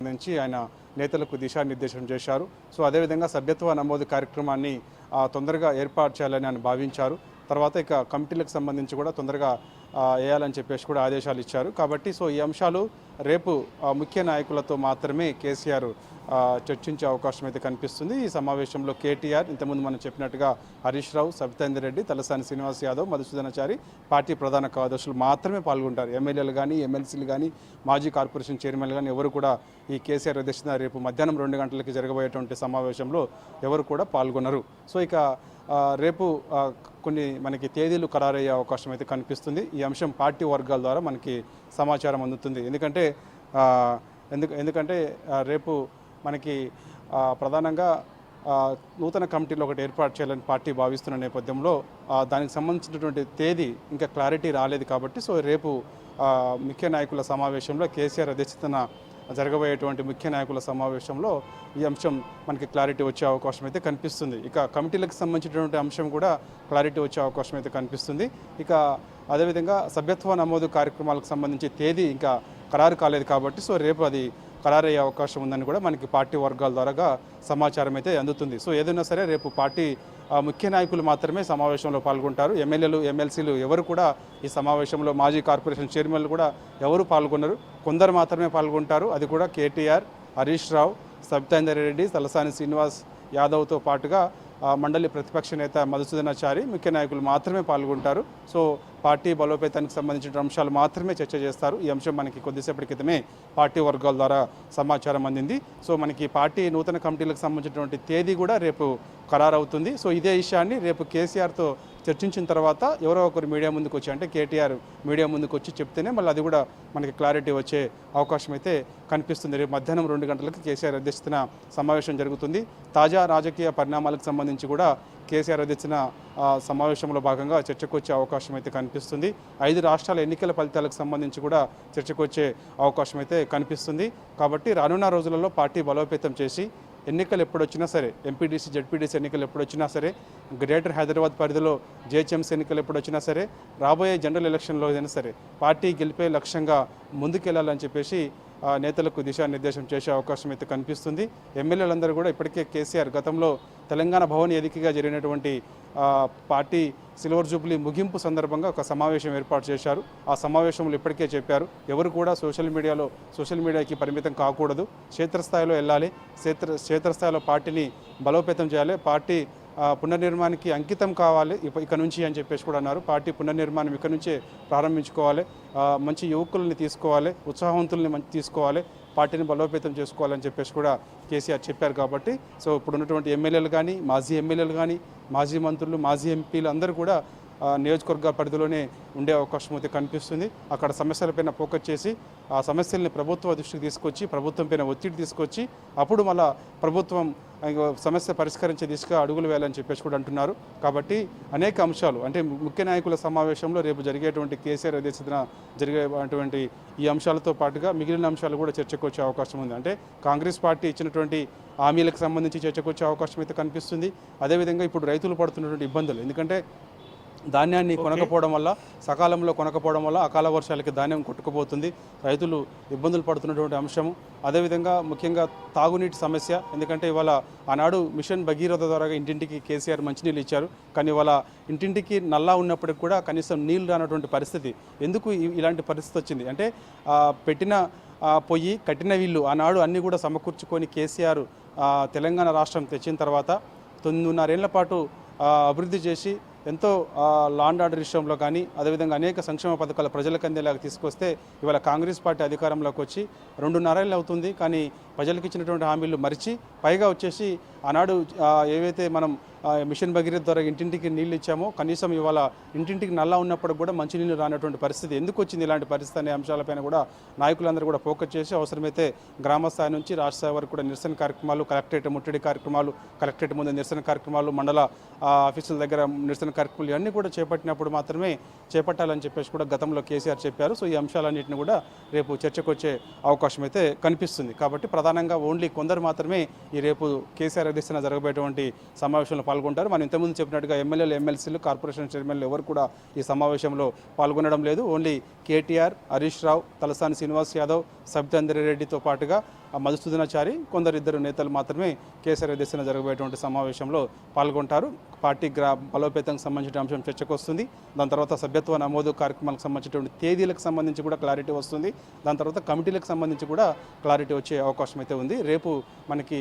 నుంచి ఆయన నేతలకు దిశానిర్దేశం చేశారు. సో అదేవిధంగా సభ్యత్వ నమోదు కార్యక్రమాన్ని తొందరగా ఏర్పాటు చేయాలని ఆయన భావించారు. తర్వాత ఇక కమిటీలకు సంబంధించి కూడా తొందరగా వేయాలని చెప్పేసి కూడా ఆదేశాలు ఇచ్చారు. కాబట్టి సో ఈ అంశాలు రేపు ముఖ్య నాయకులతో మాత్రమే కేసీఆర్ చర్చించే అవకాశం అయితే కనిపిస్తుంది. ఈ సమావేశంలో కేటీఆర్, ఇంతకుముందు మనం చెప్పినట్టుగా హరీష్ రావు, సబితేందర్ రెడ్డి, తలసాని శ్రీనివాస్ యాదవ్, మధుసూదనాచారి పార్టీ ప్రధాన కార్యదర్శులు మాత్రమే పాల్గొంటారు. ఎమ్మెల్యేలు కానీ, ఎమ్మెల్సీలు కానీ, మాజీ కార్పొరేషన్ చైర్మన్లు కానీ ఎవరు కూడా ఈ కేసీఆర్ అధ్యక్షతన రేపు మధ్యాహ్నం 2 గంటలకి జరగబోయేటువంటి సమావేశంలో ఎవరు కూడా పాల్గొనరు. సో ఇక రేపు కొన్ని మనకి తేదీలు ఖరారయ్యే అవకాశం అయితే కనిపిస్తుంది. ఈ అంశం పార్టీ వర్గాల ద్వారా మనకి సమాచారం అందుతుంది. ఎందుకంటే రేపు మనకి ప్రధానంగా నూతన కమిటీలో ఒకటి ఏర్పాటు చేయాలని పార్టీ భావిస్తున్న నేపథ్యంలో దానికి సంబంధించినటువంటి తేదీ ఇంకా క్లారిటీ రాలేదు. కాబట్టి సో రేపు ముఖ్య నాయకుల సమావేశంలో కేసీఆర్ అధ్యక్షతన జరగబోయేటువంటి ముఖ్య నాయకుల సమావేశంలో ఈ అంశం మనకి క్లారిటీ వచ్చే అవకాశం అయితే కనిపిస్తుంది. ఇక కమిటీలకు సంబంధించినటువంటి అంశం కూడా క్లారిటీ వచ్చే అవకాశం అయితే కనిపిస్తుంది. ఇక అదేవిధంగా సభ్యత్వ నమోదు కార్యక్రమాలకు సంబంధించి తేదీ ఇంకా ఖరారు కాలేదు. కాబట్టి సో రేపు అది ఖరారయ్యే అవకాశం ఉందని కూడా మనకి పార్టీ వర్గాల ద్వారా సమాచారం అయితే అందుతుంది. సో ఏదైనా సరే రేపు పార్టీ ముఖ్య నాయకులు మాత్రమే సమావేశంలో పాల్గొంటారు. ఎమ్మెల్యేలు, ఎమ్మెల్సీలు ఎవరు కూడా ఈ సమావేశంలో, మాజీ కార్పొరేషన్ చైర్మన్లు కూడా ఎవరు పాల్గొన్నారు. కొందరు మాత్రమే పాల్గొంటారు. అది కూడా కేటీఆర్, హరీష్ రావు, సబితేందర్ రెడ్డి, తలసాని శ్రీనివాస్ యాదవ్తో పాటుగా మండలి ప్రతిపక్ష నేత మధుసూదనాచారి, ముఖ్య నాయకులు మాత్రమే పాల్గొంటారు. సో పార్టీ బలోపేతానికి సంబంధించిన అంశాలు మాత్రమే చర్చ చేస్తారు. ఈ అంశం మనకి కొద్దిసేపటి క్రితమే పార్టీ వర్గాల ద్వారా సమాచారం అందింది. సో మనకి పార్టీ నూతన కమిటీలకు సంబంధించినటువంటి తేదీ కూడా రేపు ఖరారవుతుంది. సో ఇదే విషయాన్ని రేపు కేసీఆర్తో చర్చించిన తర్వాత ఎవరో ఒకరు మీడియా ముందుకు వచ్చి, అంటే కేటీఆర్ మీడియా ముందుకు వచ్చి చెప్తేనే మళ్ళీ అది కూడా మనకి క్లారిటీ వచ్చే అవకాశం అయితే కనిపిస్తుంది. రేపు మధ్యాహ్నం 2 గంటలకు కేసీఆర్ అధ్యక్షతన సమావేశం జరుగుతుంది. తాజా రాజకీయ పరిణామాలకు సంబంధించి కూడా కేసీఆర్ అధ్యక్షతన సమావేశంలో భాగంగా చర్చకు వచ్చే అవకాశం అయితే కనిపిస్తుంది. 5 రాష్ట్రాల ఎన్నికల ఫలితాలకు సంబంధించి కూడా చర్చకు వచ్చే అవకాశం అయితే కనిపిస్తుంది. కాబట్టి రానున్న రోజులలో పార్టీ బలోపేతం చేసి ఎన్నికలు ఎప్పుడొచ్చినా సరే, ఎంపీడీసీ, జడ్పీడీసీ ఎన్నికలు ఎప్పుడొచ్చినా సరే, గ్రేటర్ హైదరాబాద్ పరిధిలో జిహెచ్ఎంసీ ఎన్నికలు ఎప్పుడొచ్చినా సరే, రాబోయే జనరల్ ఎలక్షన్లో అయినా సరే పార్టీ గెలిపే లక్ష్యంగా ముందుకెళ్లాలని చెప్పేసి నేతలకు దిశానిర్దేశం చేసే అవకాశం అయితే కనిపిస్తుంది. ఎమ్మెల్యేలందరూ కూడా ఇప్పటికే కేసీఆర్ గతంలో తెలంగాణ భవన్ వేదికగా జరిగినటువంటి పార్టీ సిల్వర్ జూబ్లీ ముగింపు సందర్భంగా ఒక సమావేశం ఏర్పాటు చేశారు. ఆ సమావేశంలో ఇప్పటికే చెప్పారు, ఎవరు కూడా సోషల్ మీడియాకి పరిమితం కాకూడదు, క్షేత్రస్థాయిలో వెళ్ళాలి, క్షేత్రస్థాయిలో పార్టీని బలోపేతం చేయాలి, పార్టీ పునర్నిర్మాణానికి అంకితం కావాలి ఇక నుంచి అని చెప్పేసి కూడా అన్నారు. పార్టీ పునర్నిర్మాణం ఇక నుంచే ప్రారంభించుకోవాలి, మంచి యువకుల్ని తీసుకోవాలి, ఉత్సాహవంతుల్ని తీసుకోవాలి, పార్టీని బలోపేతం చేసుకోవాలని చెప్పేసి కూడా కేసీఆర్ చెప్పారు. కాబట్టి సో ఇప్పుడు ఉన్నటువంటి ఎమ్మెల్యేలు కానీ, మాజీ ఎమ్మెల్యేలు కానీ, మాజీ మంత్రులు, మాజీ ఎంపీలు అందరూ కూడా నియోజకవర్గ పరిధిలోనే ఉండే అవకాశం అయితే కనిపిస్తుంది. అక్కడ సమస్యలపైన ఫోకస్ చేసి ఆ సమస్యల్ని ప్రభుత్వ దృష్టికి తీసుకొచ్చి, ప్రభుత్వం పైన ఒత్తిడి తీసుకొచ్చి అప్పుడు మళ్ళా ప్రభుత్వం సమస్య పరిష్కరించే దిశగా అడుగులు వేయాలని చెప్పేసి కూడా అంటున్నారు. కాబట్టి అనేక అంశాలు, అంటే ముఖ్య నాయకుల సమావేశంలో రేపు జరిగేటువంటి కేసీఆర్ అధ్యక్షతన జరిగేటువంటి ఈ అంశాలతో పాటుగా మిగిలిన అంశాలు కూడా చర్చకు వచ్చే అవకాశం ఉంది. అంటే కాంగ్రెస్ పార్టీ ఇచ్చినటువంటి హామీలకు సంబంధించి చర్చకు వచ్చే అవకాశం అయితే కనిపిస్తుంది. అదేవిధంగా ఇప్పుడు రైతులు పడుతున్నటువంటి ఇబ్బందులు, ఎందుకంటే ధాన్యాన్ని కొనకపోవడం వల్ల, సకాలంలో కొనకపోవడం వల్ల అకాల వర్షాలకి ధాన్యం కొట్టుకుపోతుంది, రైతులు ఇబ్బందులు పడుతున్నటువంటి అంశము. అదేవిధంగా ముఖ్యంగా తాగునీటి సమస్య, ఎందుకంటే ఇవాళ ఆనాడు మిషన్ భగీరథ ద్వారా ఇంటింటికి కేసీఆర్ మంచినీళ్ళు ఇచ్చారు. కానీ ఇవాళ ఇంటింటికి నల్లా ఉన్నప్పటికి కూడా కనీసం నీళ్లు రానటువంటి పరిస్థితి. ఎందుకు ఇలాంటి పరిస్థితి వచ్చింది అంటే పెట్టిన పొయ్యి, కట్టిన వీళ్ళు ఆనాడు అన్నీ కూడా సమకూర్చుకొని కేసీఆర్ తెలంగాణ రాష్ట్రం తెచ్చిన తర్వాత 9.5 ఏళ్ల పాటు అభివృద్ధి చేసి ఎంతో లా అండ్ ఆర్డర్ విషయంలో కానీ, అదేవిధంగా అనేక సంక్షేమ పథకాలు ప్రజలకు అందేలాగా తీసుకొస్తే ఇవాళ కాంగ్రెస్ పార్టీ అధికారంలోకి వచ్చి 2.5 ఏళ్ళు అవుతుంది. కానీ ప్రజలకు ఇచ్చినటువంటి హామీలు మరిచి పైగా వచ్చేసి ఆనాడు ఏవైతే మనం మిషన్ భగీరథ ద్వారా ఇంటింటికి నీళ్ళు ఇచ్చామో కనీసం ఇవాళ ఇంటింటికి నల్లా ఉన్నప్పుడు కూడా మంచినీళ్ళు రానటువంటి పరిస్థితి. ఎందుకు వచ్చింది ఇలాంటి పరిస్థితి అనే అంశాలపైన కూడా నాయకులందరూ కూడా ఫోకస్ చేసి అవసరమైతే గ్రామ స్థాయి నుంచి రాష్ట్ర స్థాయి వరకు కూడా నిరసన కార్యక్రమాలు, కలెక్టరేట్ ముట్టడి కార్యక్రమాలు, కలెక్టరేట్ ముందు నిరసన కార్యక్రమాలు, మండల ఆఫీసుల దగ్గర నిరసన కార్యక్రమాలు ఇవన్నీ కూడా చేపట్టినప్పుడు మాత్రమే చేపట్టాలని చెప్పేసి కూడా గతంలో కేసీఆర్ చెప్పారు. సో ఈ అంశాలన్నింటినీ కూడా రేపు చర్చకు వచ్చే అవకాశం అయితే కనిపిస్తుంది. కాబట్టి ప్రధానంగా ఓన్లీ కొందరు మాత్రమే ఈ రేపు కేసీఆర్ అధ్యక్షతన జరగబోయేటువంటి సమావేశంలో పాల్గొంటారు. మనం ఇంతకుముందు చెప్పినట్టుగా ఎమ్మెల్యేలు, ఎమ్మెల్సీలు, కార్పొరేషన్ చైర్మన్లు ఎవరు కూడా ఈ సమావేశంలో పాల్గొనడం లేదు. ఓన్లీ కేటీఆర్, హరీష్ రావు, తలసాని శ్రీనివాస్ యాదవ్, సబితేందర్ రెడ్డితో పాటుగా మధుసూదనాచారి ఇద్దరు నేతలు మాత్రమే కేసీఆర్ అధ్యక్షతన జరగబోయేటువంటి సమావేశంలో పాల్గొంటారు. పార్టీ బలోపేతానికి సంబంధించిన అంశం చర్చకు వస్తుంది. దాని తర్వాత సభ్యత్వ నమోదు కార్యక్రమాలకు సంబంధించినటువంటి తేదీలకు సంబంధించి కూడా క్లారిటీ వస్తుంది. దాని తర్వాత కమిటీలకు సంబంధించి కూడా క్లారిటీ వచ్చే అవకాశం అయితే ఉంది. రేపు మనకి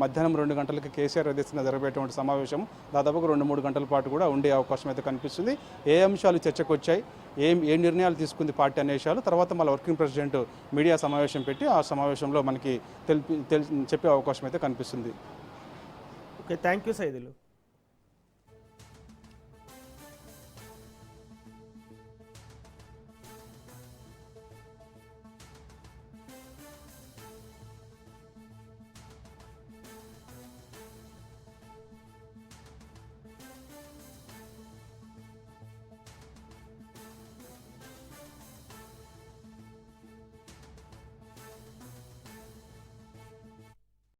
మధ్యాహ్నం 2 గంటలకి కేసీఆర్ అధ్యక్షతన జరగబోయేటువంటి సమావేశం దాదాపుగా 2-3 గంటల పాటు కూడా ఉండే అవకాశం అయితే కనిపిస్తుంది. ఏ అంశాలు చర్చకు వచ్చాయి, ఏ నిర్ణయాలు తీసుకుంది పార్టీ అనే విషయాలు తర్వాత మళ్ళీ వర్కింగ్ ప్రెసిడెంట్ మీడియా సమావేశం పెట్టి ఆ సమావేశంలో మనకి చెప్పే అవకాశం అయితే కనిపిస్తుంది. Okay, thank you Saidulu.